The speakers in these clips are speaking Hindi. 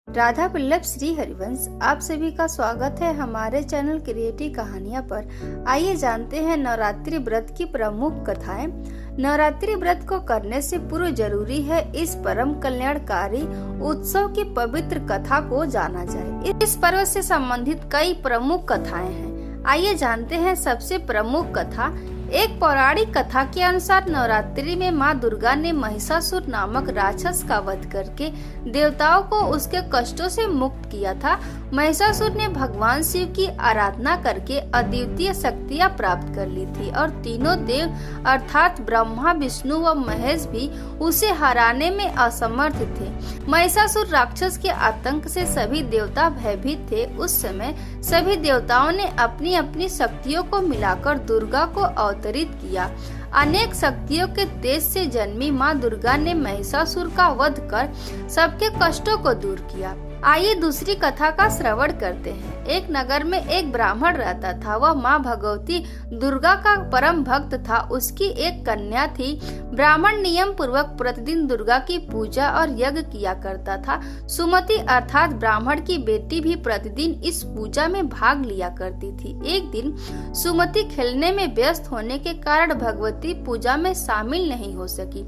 राधा वल्लभ श्री हरिवंश आप सभी का स्वागत है हमारे चैनल क्रिएटिव कहानियां पर। आइए जानते हैं नवरात्रि व्रत की प्रमुख कथाएं। नवरात्रि व्रत को करने से पूर्व जरूरी है इस परम कल्याणकारी उत्सव की पवित्र कथा को जाना जाए। इस पर्व से संबंधित कई प्रमुख कथाएं हैं। आइए जानते हैं सबसे प्रमुख कथा। एक पौराणिक कथा के अनुसार नवरात्रि में माँ दुर्गा ने महिषासुर नामक राक्षस का वध करके देवताओं को उसके कष्टों से मुक्त किया था। महिषासुर ने भगवान शिव की आराधना करके अद्वितीय शक्तियाँ प्राप्त कर ली थी और तीनों देव अर्थात ब्रह्मा, विष्णु व महेश भी उसे हराने में असमर्थ थे। महिषासुर राक्षस के आतंक से सभी देवता भयभीत थे। उस समय सभी देवताओं ने अपनी अपनी शक्तियों को मिलाकर दुर्गा को अवतरित किया। अनेक शक्तियों के तेज से जन्मी माँ दुर्गा ने महिषासुर का वध कर सबके कष्टों को दूर किया। आइए दूसरी कथा का श्रवण करते हैं। एक नगर में एक ब्राह्मण रहता था। वह माँ भगवती दुर्गा का परम भक्त था। उसकी एक कन्या थी। ब्राह्मण नियम पूर्वक प्रतिदिन दुर्गा की पूजा और यज्ञ किया करता था। सुमति अर्थात ब्राह्मण की बेटी भी प्रतिदिन इस पूजा में भाग लिया करती थी। एक दिन सुमति खेलने में व्यस्त होने के कारण भगवती पूजा में शामिल नहीं हो सकी।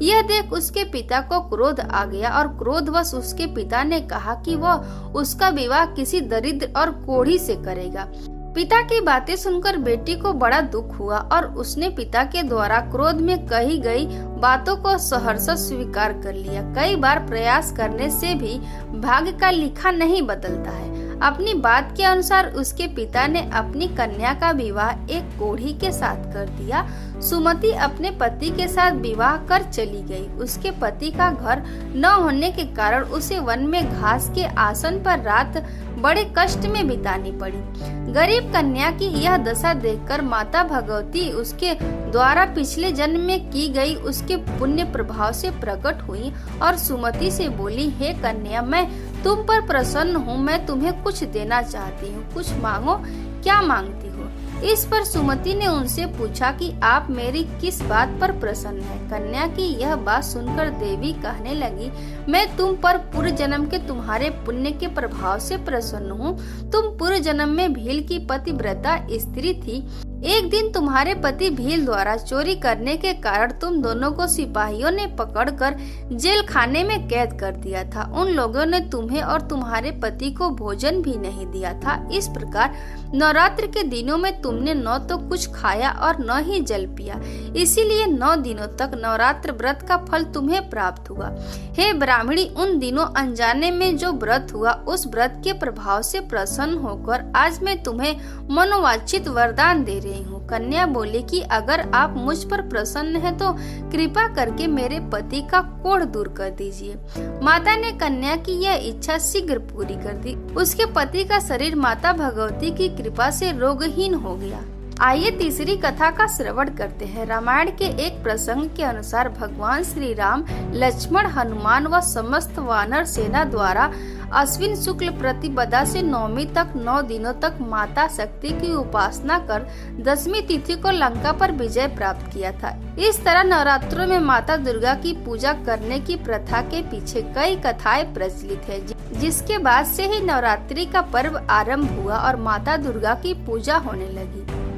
यह देख उसके पिता को क्रोध आ गया और क्रोधवश उसके पिता ने कहा कि वह उसका विवाह किसी दरिद्र और कोढ़ी से करेगा। पिता की बातें सुनकर बेटी को बड़ा दुख हुआ और उसने पिता के द्वारा क्रोध में कही गई बातों को सहर्ष स्वीकार कर लिया। कई बार प्रयास करने से भी भाग्य का लिखा नहीं बदलता है। अपनी बात के अनुसार उसके पिता ने अपनी कन्या का विवाह एक कोढ़ी के साथ कर दिया। सुमति अपने पति के साथ विवाह कर चली गई। उसके पति का घर न होने के कारण उसे वन में घास के आसन पर रात बड़े कष्ट में बितानी पड़ी। गरीब कन्या की यह दशा देखकर माता भगवती उसके द्वारा पिछले जन्म में की गई उसके पुण्य प्रभाव से प्रकट हुई और सुमति से बोली, हे कन्या, मैं तुम पर प्रसन्न हूँ। मैं तुम्हें कुछ देना चाहती हूँ। कुछ मांगो। क्या मांगती हो? इस पर सुमति ने उनसे पूछा कि आप मेरी किस बात पर प्रसन्न हैं? कन्या की यह बात सुनकर देवी कहने लगी, मैं तुम पर पूर्व जन्म के तुम्हारे पुण्य के प्रभाव से प्रसन्न हूँ। तुम पूर्व जन्म में भील की पतिव्रता स्त्री थी। एक दिन तुम्हारे पति भील द्वारा चोरी करने के कारण तुम दोनों को सिपाहियों ने पकड़कर जेल खाने में कैद कर दिया था। उन लोगों ने तुम्हें और तुम्हारे पति को भोजन भी नहीं दिया था। इस प्रकार नवरात्र के दिनों में तुमने न तो कुछ खाया और न ही जल पिया। इसीलिए 9 दिनों तक नवरात्र व्रत का फल तुम्हें प्राप्त हुआ। हे ब्राह्मणी, उन दिनों अनजाने में जो व्रत हुआ उस व्रत के प्रभाव से प्रसन्न होकर आज मैं तुम्हें मनोवांछित वरदान दे रही हूँ। कन्या बोली कि अगर आप मुझ पर प्रसन्न हैं तो कृपा करके मेरे पति का कोढ़ दूर कर दीजिए। माता ने कन्या की यह इच्छा शीघ्र पूरी कर दी। उसके पति का शरीर माता भगवती की कृपा से रोगहीन हो गया। आइए तीसरी कथा का श्रवण करते हैं। रामायण के एक प्रसंग के अनुसार भगवान श्री राम, लक्ष्मण, हनुमान व समस्त वानर सेना द्वारा अश्विन शुक्ल प्रतिपदा से नवमी तक 9 दिनों तक माता शक्ति की उपासना कर 10वीं तिथि को लंका पर विजय प्राप्त किया था। इस तरह नवरात्रों में माता दुर्गा की पूजा करने की प्रथा के पीछे कई कथाएं प्रचलित है, जिसके बाद से ही नवरात्रि का पर्व आरंभ हुआ और माता दुर्गा की पूजा होने लगी।